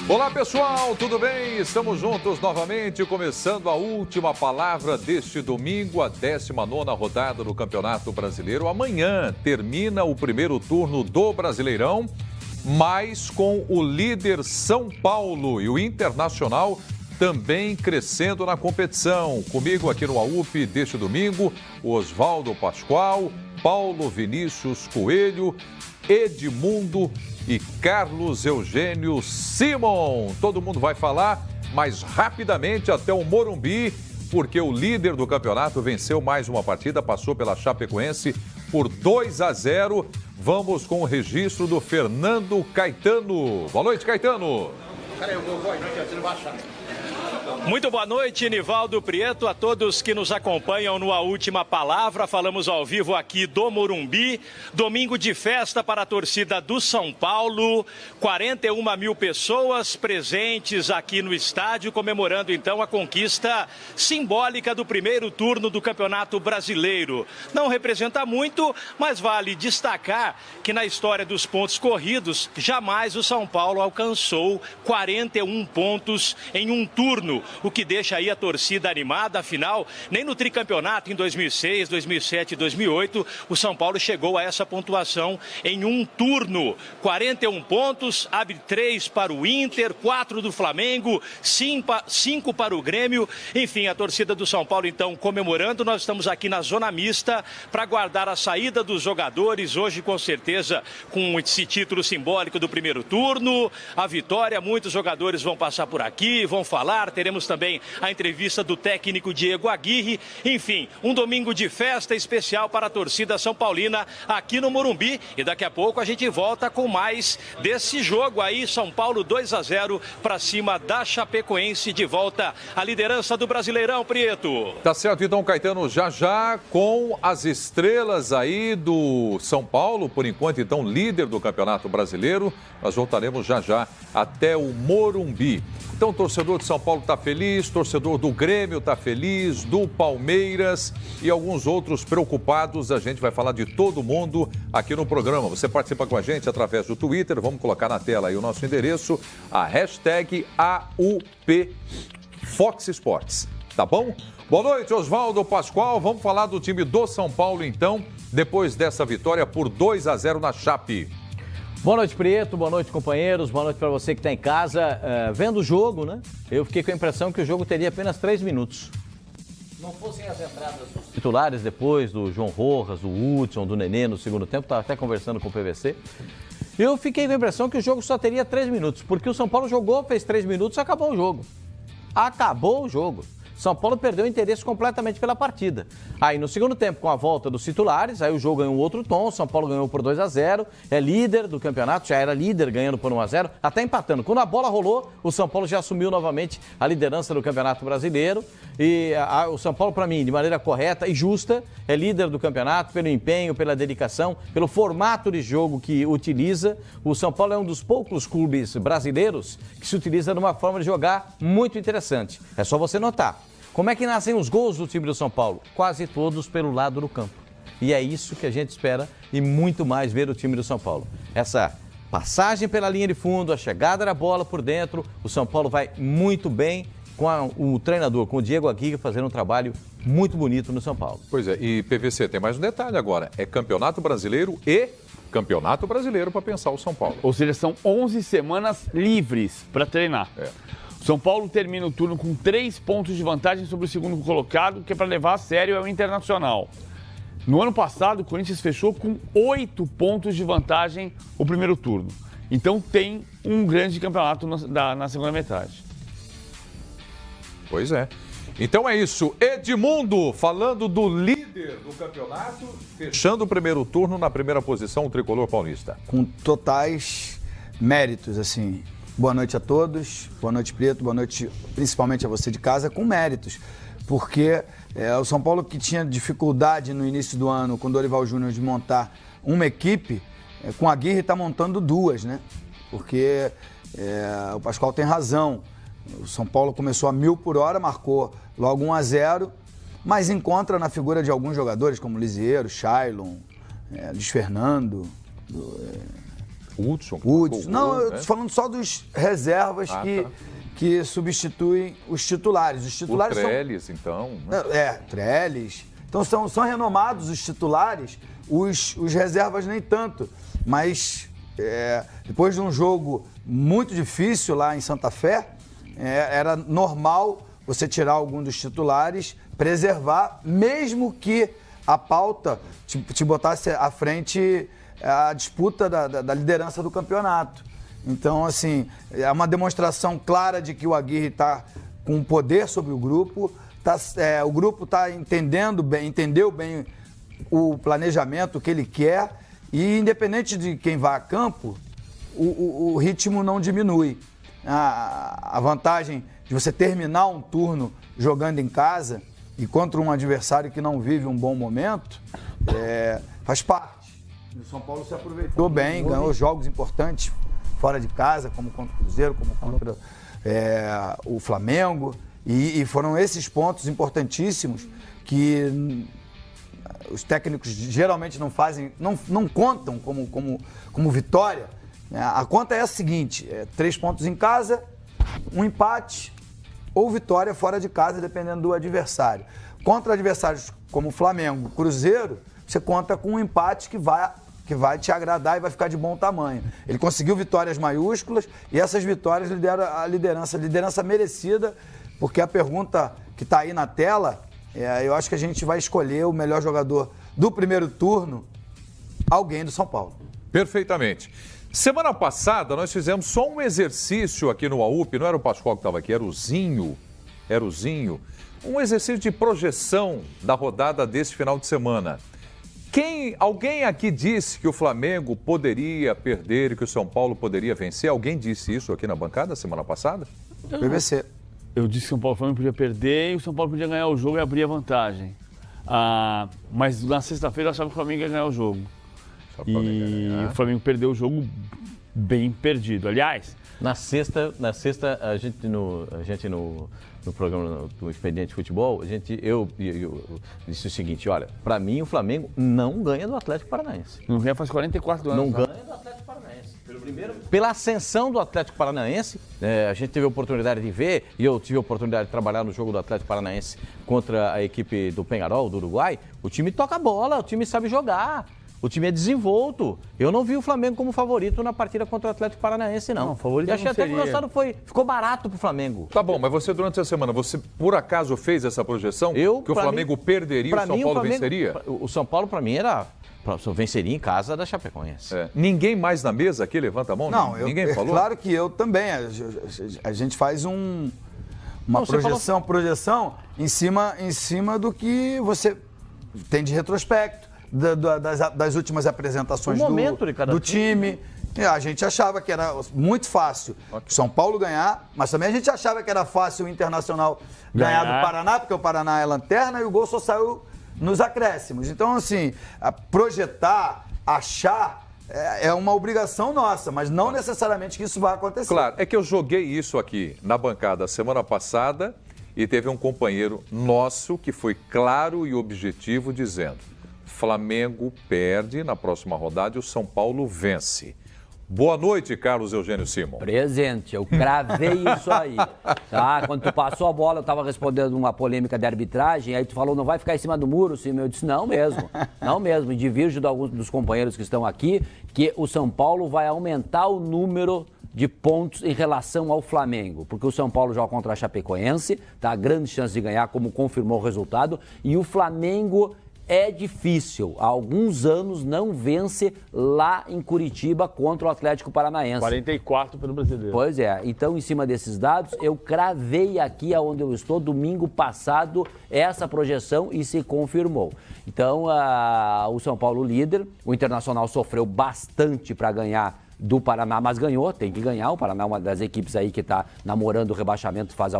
Olá pessoal, tudo bem? Estamos juntos novamente, começando a última palavra deste domingo, a 19ª rodada do Campeonato Brasileiro. Amanhã termina o primeiro turno do Brasileirão, mas com o líder São Paulo e o Internacional também crescendo na competição. Comigo aqui no AUP deste domingo, Oswaldo Pascoal, Paulo Vinícius Coelho, Edmundo e Carlos Eugênio Simon. Todo mundo vai falar, mas rapidamente até o Morumbi, porque o líder do campeonato venceu mais uma partida, passou pela Chapecoense por 2-0. Vamos com o registro do Fernando Caetano. Boa noite, Caetano. Muito boa noite, Nivaldo Prieto, a todos que nos acompanham no A Última Palavra. Falamos ao vivo aqui do Morumbi. Domingo de festa para a torcida do São Paulo. 41 mil pessoas presentes aqui no estádio, comemorando então a conquista simbólica do primeiro turno do Campeonato Brasileiro. Não representa muito, mas vale destacar que na história dos pontos corridos, jamais o São Paulo alcançou 41 pontos em um turno, o que deixa aí a torcida animada. Afinal, nem no tricampeonato em 2006, 2007 e 2008, o São Paulo chegou a essa pontuação em um turno. 41 pontos, abre 3 para o Inter, 4 do Flamengo, 5 para o Grêmio. Enfim, a torcida do São Paulo então comemorando. Nós estamos aqui na zona mista para aguardar a saída dos jogadores. Hoje, com certeza, com esse título simbólico do primeiro turno, a vitória, muitos jogadores vão passar por aqui, vão falar. Teremos também a entrevista do técnico Diego Aguirre. Enfim, um domingo de festa especial para a torcida são paulina aqui no Morumbi. E daqui a pouco a gente volta com mais desse jogo aí. São Paulo 2-0 para cima da Chapecoense, de volta à liderança do Brasileirão, Prieto. Tá certo, então, Caetano, já com as estrelas aí do São Paulo, por enquanto, então, líder do Campeonato Brasileiro. Nós voltaremos já até o Morumbi. Então, o torcedor de São Paulo está feliz, torcedor do Grêmio está feliz, do Palmeiras e alguns outros preocupados. A gente vai falar de todo mundo aqui no programa. Você participa com a gente através do Twitter. Vamos colocar na tela aí o nosso endereço, a hashtag AUPFoxSports. Tá bom? Boa noite, Oswaldo Pascoal. Vamos falar do time do São Paulo, então, depois dessa vitória por 2-0 na Chape. Boa noite, Prieto. Boa noite, companheiros. Boa noite para você que está em casa vendo o jogo, né? Eu fiquei com a impressão que o jogo teria apenas 3 minutos. Não fossem as entradas dos titulares depois, do João Rojas, do Hudson, do Nenê no segundo tempo. Estava até conversando com o PVC. Eu fiquei com a impressão que o jogo só teria 3 minutos, porque o São Paulo jogou, fez 3 minutos e acabou o jogo. Acabou o jogo. São Paulo perdeu o interesse completamente pela partida. Aí no segundo tempo, com a volta dos titulares, aí o jogo ganhou outro tom, São Paulo ganhou por 2-0, é líder do campeonato, já era líder ganhando por 1-0, até empatando. Quando a bola rolou, o São Paulo já assumiu novamente a liderança do Campeonato Brasileiro e o São Paulo, para mim, de maneira correta e justa, é líder do campeonato pelo empenho, pela dedicação, pelo formato de jogo que utiliza. O São Paulo é um dos poucos clubes brasileiros que se utiliza de uma forma de jogar muito interessante. É só você notar. Como é que nascem os gols do time do São Paulo? Quase todos pelo lado do campo. E é isso que a gente espera e muito mais ver o time do São Paulo. Essa passagem pela linha de fundo, a chegada da bola por dentro, o São Paulo vai muito bem com o treinador, com o Diego Aguirre, fazendo um trabalho muito bonito no São Paulo. Pois é, e PVC, tem mais um detalhe agora. É Campeonato Brasileiro e Campeonato Brasileiro para pensar o São Paulo. Ou seja, são 11 semanas livres para treinar. São Paulo termina o turno com 3 pontos de vantagem sobre o segundo colocado, que é para levar a sério é o Internacional. No ano passado, o Corinthians fechou com 8 pontos de vantagem o primeiro turno. Então tem um grande campeonato na segunda metade. Pois é. Então é isso. Edmundo, falando do líder do campeonato, fechando o primeiro turno na primeira posição, o tricolor paulista. Com totais méritos, assim. Boa noite a todos, boa noite, Prieto, boa noite principalmente a você de casa, com méritos, porque o São Paulo, que tinha dificuldade no início do ano com o Dorival Júnior de montar uma equipe, com a Aguirre está montando 2, né? Porque o Pascoal tem razão, o São Paulo começou a 1000 por hora, marcou logo 1-0, mas encontra na figura de alguns jogadores como Lisieiro, Shailon, Luiz Fernando, Hudson. Não, eu tô falando só dos reservas que substituem os titulares. Os titulares o Trellis, então. Trellis. Então são renomados os titulares, os reservas nem tanto. Mas depois de um jogo muito difícil lá em Santa Fé, era normal você tirar algum dos titulares, preservar, mesmo que a pauta te botasse à frente a disputa da liderança do campeonato. Então, assim, é uma demonstração clara de que o Aguirre está com poder sobre o grupo, o grupo entendeu bem o planejamento, o que ele quer, e independente de quem vá a campo, o ritmo não diminui. A vantagem de você terminar um turno jogando em casa e contra um adversário que não vive um bom momento, faz parte. O São Paulo se aproveitou bem, ganhou jogos importantes fora de casa, como contra o Cruzeiro, como contra o Flamengo. E foram esses pontos importantíssimos que os técnicos geralmente não contam como vitória. A conta é a seguinte: 3 pontos em casa, um empate ou vitória fora de casa, dependendo do adversário. Contra adversários como Flamengo, Cruzeiro, você conta com um empate que vai te agradar e vai ficar de bom tamanho. Ele conseguiu vitórias maiúsculas e essas vitórias lideram a liderança merecida, porque a pergunta que está aí na tela, eu acho que a gente vai escolher o melhor jogador do primeiro turno, alguém do São Paulo. Perfeitamente. Semana passada nós fizemos só um exercício aqui no AUP, não era o Pascoal que estava aqui, era o Zinho. Um exercício de projeção da rodada desse final de semana. Alguém aqui disse que o Flamengo poderia perder e que o São Paulo poderia vencer? Alguém disse isso aqui na bancada semana passada? PVC. Eu disse que o Flamengo podia perder e o São Paulo podia ganhar o jogo e abrir a vantagem. Mas na sexta-feira eu achava que o Flamengo ia ganhar o jogo. E o Flamengo perdeu o jogo bem perdido. Aliás, na sexta a gente no programa do Expediente Futebol, eu disse o seguinte: olha, para mim o Flamengo não ganha do Atlético Paranaense. Não ganha faz 44 anos. Não ganha do Atlético Paranaense. Pela ascensão do Atlético Paranaense, a gente teve a oportunidade de ver, e eu tive a oportunidade de trabalhar no jogo do Atlético Paranaense contra a equipe do Peñarol, do Uruguai. O time toca bola, o time sabe jogar. O time é desenvolto. Eu não vi o Flamengo como favorito na partida contra o Atlético Paranaense, não. Favorito e achei não até seria. que o resultado ficou barato pro Flamengo. Tá bom, mas você durante essa semana, você por acaso fez essa projeção? Que o Flamengo perderia e o São Paulo venceria? O São Paulo, para mim, venceria em casa da Chapecoense. Ninguém mais na mesa aqui levanta a mão? Não, ninguém falou? Claro que eu também. A gente faz uma projeção em cima do que você tem de retrospecto. Das últimas apresentações do time. A gente achava que era muito fácil o São Paulo ganhar, mas também a gente achava que era fácil o Internacional ganhar do Paraná, porque o Paraná é lanterna e o gol só saiu nos acréscimos. Então, assim, projetar, achar, é uma obrigação nossa, mas não necessariamente que isso vai acontecer. Claro, é que eu joguei isso aqui na bancada semana passada e teve um companheiro nosso que foi claro e objetivo dizendo: Flamengo perde na próxima rodada e o São Paulo vence. Boa noite, Carlos Eugênio Simon. Presente, eu cravei isso aí. Tá? Quando tu passou a bola, eu estava respondendo uma polêmica de arbitragem, aí tu falou, não vai ficar em cima do muro, Simon? Eu disse, não mesmo. E divirjo de alguns dos companheiros que estão aqui, que o São Paulo vai aumentar o número de pontos em relação ao Flamengo, porque o São Paulo joga contra a Chapecoense, tá? Grande chance de ganhar, como confirmou o resultado, e o Flamengo é difícil. Há alguns anos não vence lá em Curitiba contra o Atlético Paranaense. 44 pelo Brasileiro. Pois é. Então, em cima desses dados, eu cravei aqui onde eu estou, domingo passado, essa projeção e se confirmou. Então, o São Paulo líder, o Internacional sofreu bastante para ganhar do Paraná, mas ganhou, tem que ganhar. O Paraná é uma das equipes aí que está namorando o rebaixamento faz algum